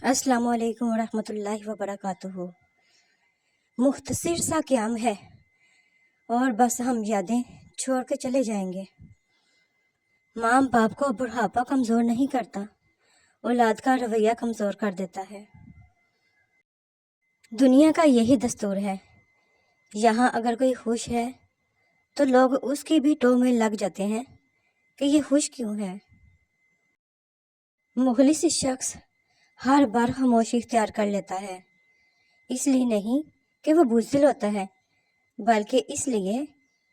السلام علیکم ورحمۃ اللہ وبرکاتہ۔ مختصر سا قیام ہے اور بس ہم یادیں چھوڑ کے چلے جائیں گے۔ ماں باپ کو بڑھاپا کمزور نہیں کرتا، اولاد کا رویہ کمزور کر دیتا ہے۔ دنیا کا یہی دستور ہے، یہاں اگر کوئی خوش ہے تو لوگ اس کی بھی ٹو میں لگ جاتے ہیں کہ یہ خوش کیوں ہے۔ مخلص شخص ہر بار خاموشی اختیار کر لیتا ہے، اس لیے نہیں کہ وہ بزدل ہوتا ہے، بلکہ اس لیے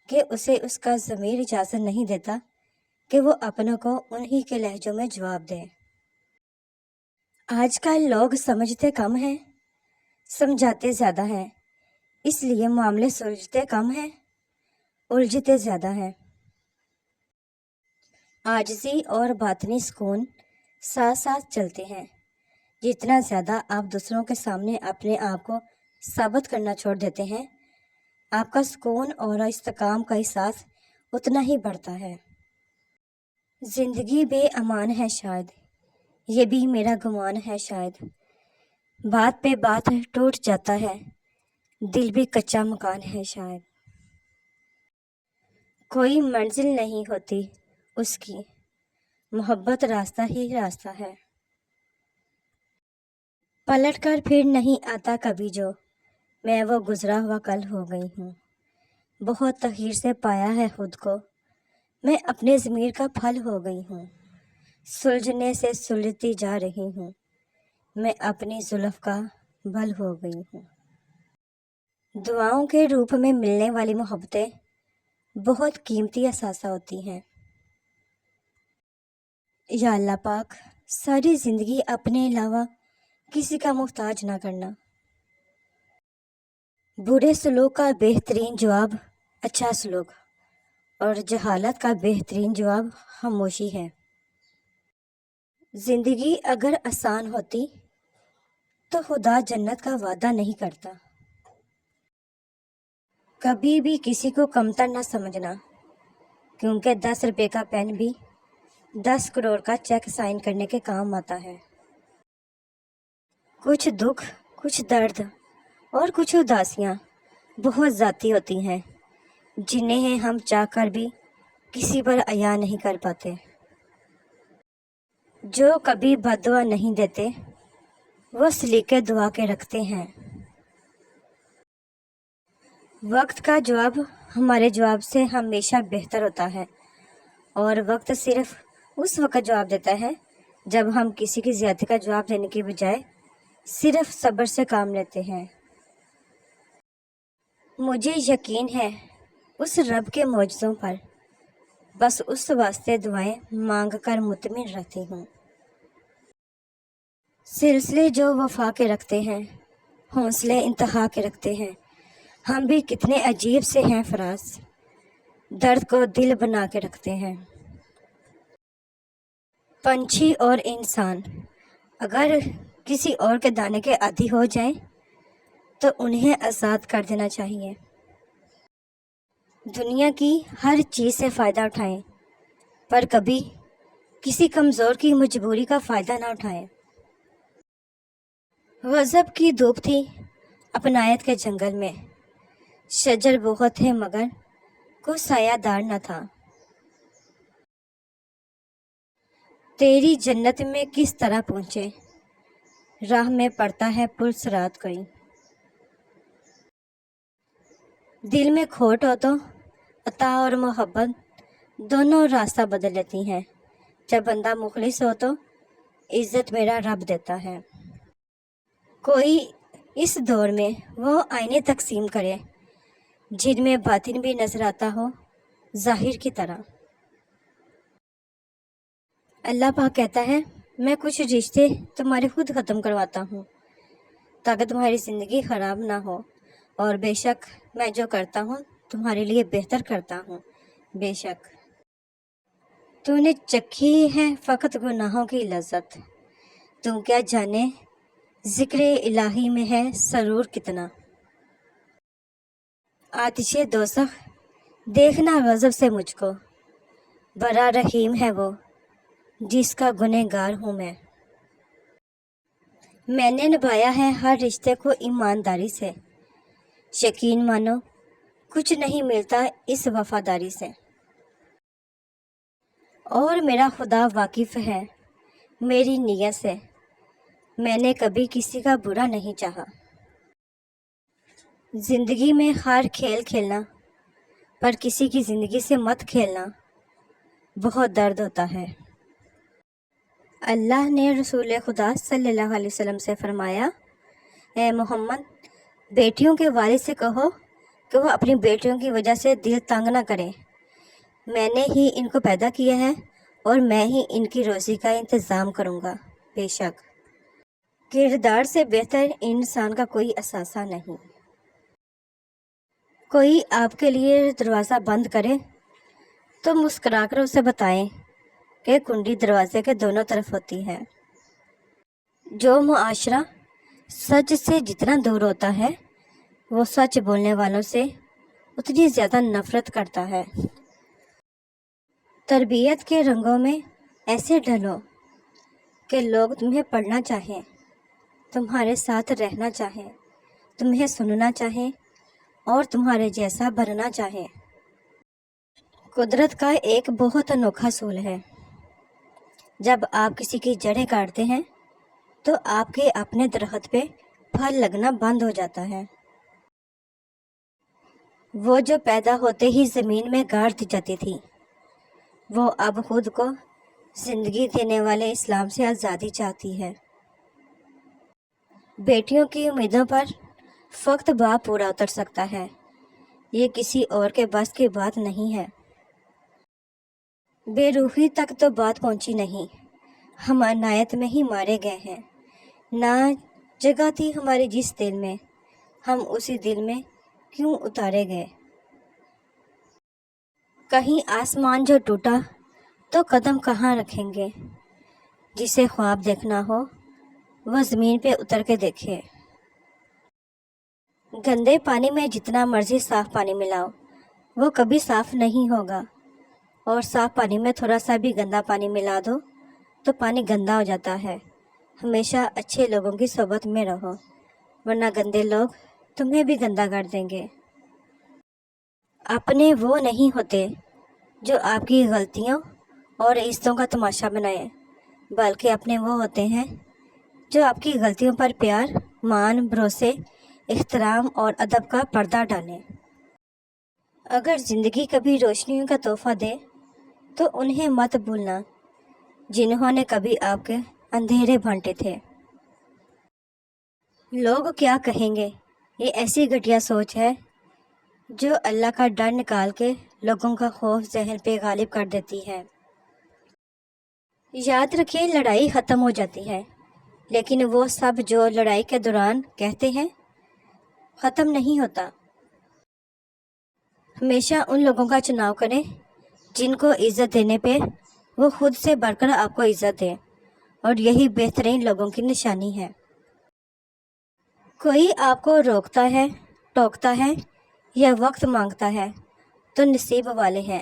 کہ اسے اس کا ضمیر اجازت نہیں دیتا کہ وہ اپنوں کو انہی کے لہجوں میں جواب دے۔ آج کل لوگ سمجھتے کم ہیں، سمجھاتے زیادہ ہیں، اس لیے معاملے سلجھتے کم ہیں، الجھتے زیادہ ہیں۔ عاجزی اور باطنی سکون ساتھ ساتھ چلتے ہیں۔ جتنا زیادہ آپ دوسروں کے سامنے اپنے آپ کو ثابت کرنا چھوڑ دیتے ہیں، آپ کا سکون اور استحکام کا احساس اتنا ہی بڑھتا ہے۔ زندگی بے امان ہے شاید، یہ بھی میرا گمان ہے شاید، بات پہ بات ٹوٹ جاتا ہے، دل بھی کچا مکان ہے شاید۔ کوئی منزل نہیں ہوتی اس کی، محبت راستہ ہی راستہ ہے۔ پلٹ کر پھر نہیں آتا کبھی جو، میں وہ گزرا ہوا کل ہو گئی ہوں۔ بہت تحقیر سے پایا ہے خود کو، میں اپنے ضمیر کا پھل ہو گئی ہوں۔ سلجھنے سے سلجھتی جا رہی ہوں، میں اپنی زلف کا بل ہو گئی ہوں۔ دعاؤں کے روپ میں ملنے والی محبتیں بہت قیمتی اثاثہ ہوتی ہیں۔ یا اللہ پاک، ساری زندگی اپنے علاوہ کسی کا محتاج نہ کرنا۔ برے سلوک کا بہترین جواب اچھا سلوک، اور جہالت کا بہترین جواب خاموشی ہے۔ زندگی اگر آسان ہوتی تو خدا جنت کا وعدہ نہیں کرتا۔ کبھی بھی کسی کو کمتر نہ سمجھنا، کیونکہ 10 روپے کا پین بھی 10 کروڑ کا چیک سائن کرنے کے کام آتا ہے۔ کچھ دکھ، کچھ درد اور کچھ اداسیاں بہت ذاتی ہوتی ہیں، جنہیں ہم چاہ کر بھی کسی پر عیاں نہیں کر پاتے۔ جو کبھی بد دعا نہیں دیتے، وہ سلیقے دعا کے رکھتے ہیں۔ وقت کا جواب ہمارے جواب سے ہمیشہ بہتر ہوتا ہے، اور وقت صرف اس وقت جواب دیتا ہے جب ہم کسی کی زیادتی کا جواب دینے کی بجائے صرف صبر سے کام لیتے ہیں۔ مجھے یقین ہے اس رب کے معجزوں پر، بس اس واسطے دعائیں مانگ کر مطمئن رہتی ہوں۔ سلسلے جو وفا کے رکھتے ہیں، حوصلے انتہا کے رکھتے ہیں، ہم بھی کتنے عجیب سے ہیں فراز، درد کو دل بنا کے رکھتے ہیں۔ پنچھی اور انسان اگر کسی اور کے دانے کے عادی ہو جائیں تو انہیں آزاد کر دینا چاہیے۔ دنیا کی ہر چیز سے فائدہ اٹھائیں، پر کبھی کسی کمزور کی مجبوری کا فائدہ نہ اٹھائیں۔ غضب کی دھوپ تھی اپنایت کے جنگل میں، شجر بہت تھے مگر کوئی سایہ دار نہ تھا۔ تیری جنت میں کس طرح پہنچے، راہ میں پڑتا ہے پل صراط کوئی۔ دل میں کھوٹ ہو تو عطا اور محبت دونوں راستہ بدل لیتی ہیں، جب بندہ مخلص ہو تو عزت میرا رب دیتا ہے۔ کوئی اس دور میں وہ آئینے تقسیم کرے جن میں باطن بھی نظر آتا ہو ظاہر کی طرح۔ اللہ پاک کہتا ہے، میں کچھ رشتے تمہارے خود ختم کرواتا ہوں تاکہ تمہاری زندگی خراب نہ ہو، اور بے شک میں جو کرتا ہوں تمہارے لیے بہتر کرتا ہوں۔ بے شک تو نے چکھی ہے فقط گناہوں کی لذت، تو کیا جانے ذکر الہی میں ہے سرور کتنا۔ آتش دوزخ دیکھنا غضب سے مجھ کو، بڑا رحیم ہے وہ جس کا گنہگار ہوں میں۔ میں نے نبھایا ہے ہر رشتے کو ایمانداری سے، یقین مانو کچھ نہیں ملتا اس وفاداری سے، اور میرا خدا واقف ہے میری نیت سے، میں نے کبھی کسی کا برا نہیں چاہا۔ زندگی میں ہر کھیل کھیلنا، پر کسی کی زندگی سے مت کھیلنا، بہت درد ہوتا ہے۔ اللہ نے رسول خدا صلی اللہ علیہ وسلم سے فرمایا، اے محمد، بیٹیوں کے والد سے کہو کہ وہ اپنی بیٹیوں کی وجہ سے دل تنگ نہ کریں، میں نے ہی ان کو پیدا کیا ہے اور میں ہی ان کی روزی کا انتظام کروں گا۔ بے شک کردار سے بہتر انسان کا کوئی اثاثہ نہیں۔ کوئی آپ کے لیے دروازہ بند کرے تو مسکرا کر اسے بتائیں کہ کنڈی دروازے کے دونوں طرف ہوتی ہے۔ جو معاشرہ سچ سے جتنا دور ہوتا ہے، وہ سچ بولنے والوں سے اتنی زیادہ نفرت کرتا ہے۔ تربیت کے رنگوں میں ایسے ڈھلو کہ لوگ تمہیں پڑھنا چاہیں، تمہارے ساتھ رہنا چاہیں، تمہیں سننا چاہیں اور تمہارے جیسا بننا چاہیں۔ قدرت کا ایک بہت انوکھا اصول ہے، جب آپ کسی کی جڑیں کاٹتے ہیں تو آپ کے اپنے درخت پہ پھل لگنا بند ہو جاتا ہے۔ وہ جو پیدا ہوتے ہی زمین میں گاڑ دی جاتی تھی، وہ اب خود کو زندگی دینے والے اسلام سے آزادی چاہتی ہے۔ بیٹیوں کی امیدوں پر فقط باپ پورا اتر سکتا ہے، یہ کسی اور کے بس کی بات نہیں ہے۔ بے روحی تک تو بات پہنچی نہیں، ہم عنایت میں ہی مارے گئے ہیں، نہ جگہ تھی ہماری جس دل میں، ہم اسی دل میں کیوں اتارے گئے۔ کہیں آسمان جو ٹوٹا تو قدم کہاں رکھیں گے، جسے خواب دیکھنا ہو وہ زمین پہ اتر کے دیکھے۔ گندے پانی میں جتنا مرضی صاف پانی ملاؤ، وہ کبھی صاف نہیں ہوگا، اور صاف پانی میں تھوڑا سا بھی گندا پانی ملا دو تو پانی گندا ہو جاتا ہے۔ ہمیشہ اچھے لوگوں کی صحبت میں رہو، ورنہ گندے لوگ تمہیں بھی گندا کر دیں گے۔ اپنے وہ نہیں ہوتے جو آپ کی غلطیوں اور عزتوں کا تماشا بنائیں، بلکہ اپنے وہ ہوتے ہیں جو آپ کی غلطیوں پر پیار، مان، بھروسے، احترام اور ادب کا پردہ ڈالیں۔ اگر زندگی کبھی روشنیوں کا تحفہ دے تو انہیں مت بھولنا جنہوں نے کبھی آپ کے اندھیرے بانٹے تھے۔ لوگ کیا کہیں گے، یہ ایسی گھٹیا سوچ ہے جو اللہ کا ڈر نکال کے لوگوں کا خوف ذہن پہ غالب کر دیتی ہے۔ یاد رکھیں، لڑائی ختم ہو جاتی ہے، لیکن وہ سب جو لڑائی کے دوران کہتے ہیں ختم نہیں ہوتا۔ ہمیشہ ان لوگوں کا چناؤ کریں جن کو عزت دینے پہ وہ خود سے بڑھ کر آپ کو عزت دیں، اور یہی بہترین لوگوں کی نشانی ہے۔ کوئی آپ کو روکتا ہے، ٹوکتا ہے یا وقت مانگتا ہے تو نصیب والے ہیں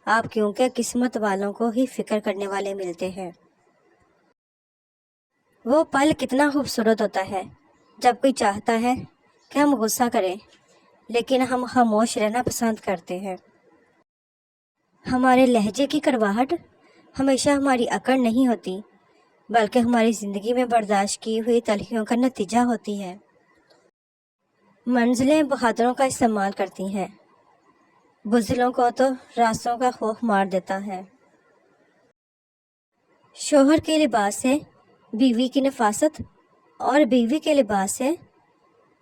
آپ، کیونکہ قسمت والوں کو ہی فکر کرنے والے ملتے ہیں۔ وہ پل کتنا خوبصورت ہوتا ہے جب کوئی چاہتا ہے کہ ہم غصہ کریں، لیکن ہم خاموش رہنا پسند کرتے ہیں۔ ہمارے لہجے کی کڑواہٹ ہمیشہ ہماری اکڑ نہیں ہوتی، بلکہ ہماری زندگی میں برداشت کی ہوئی تلخیوں کا نتیجہ ہوتی ہے۔ منزلیں بہادروں کا استعمال کرتی ہیں، بزدلوں کو تو راستوں کا خوف مار دیتا ہے۔ شوہر کے لباس سے بیوی کی نفاست اور بیوی کے لباس سے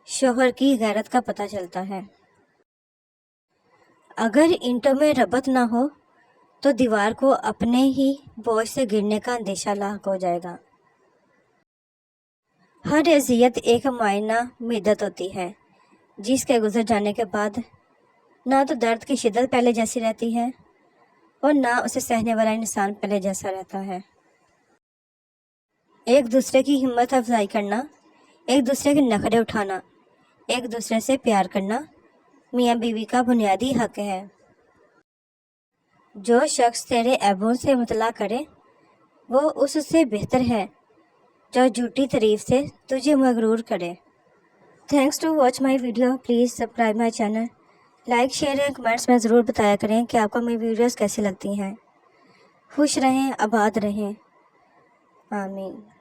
شوہر کی غیرت کا پتہ چلتا ہے۔ اگر اینٹوں میں ربط نہ ہو تو دیوار کو اپنے ہی بوجھ سے گرنے کا اندیشہ لاحق ہو جائے گا۔ ہر اذیت ایک معینہ مدت ہوتی ہے، جس کے گزر جانے کے بعد نہ تو درد کی شدت پہلے جیسی رہتی ہے اور نہ اسے سہنے والا انسان پہلے جیسا رہتا ہے۔ ایک دوسرے کی ہمت افزائی کرنا، ایک دوسرے کے نخرے اٹھانا، ایک دوسرے سے پیار کرنا میاں بیوی کا بنیادی حق ہے۔ جو شخص تیرے عیبوں سے مطلع کرے وہ اس سے بہتر ہے جو جھوٹی تعریف سے تجھے مغرور کرے۔ Thanks to watch my video, please subscribe my channel, like share and comments میں ضرور بتایا کریں کہ آپ کو میری ویڈیوز کیسی لگتی ہیں۔ خوش رہیں، آباد رہیں، آمین۔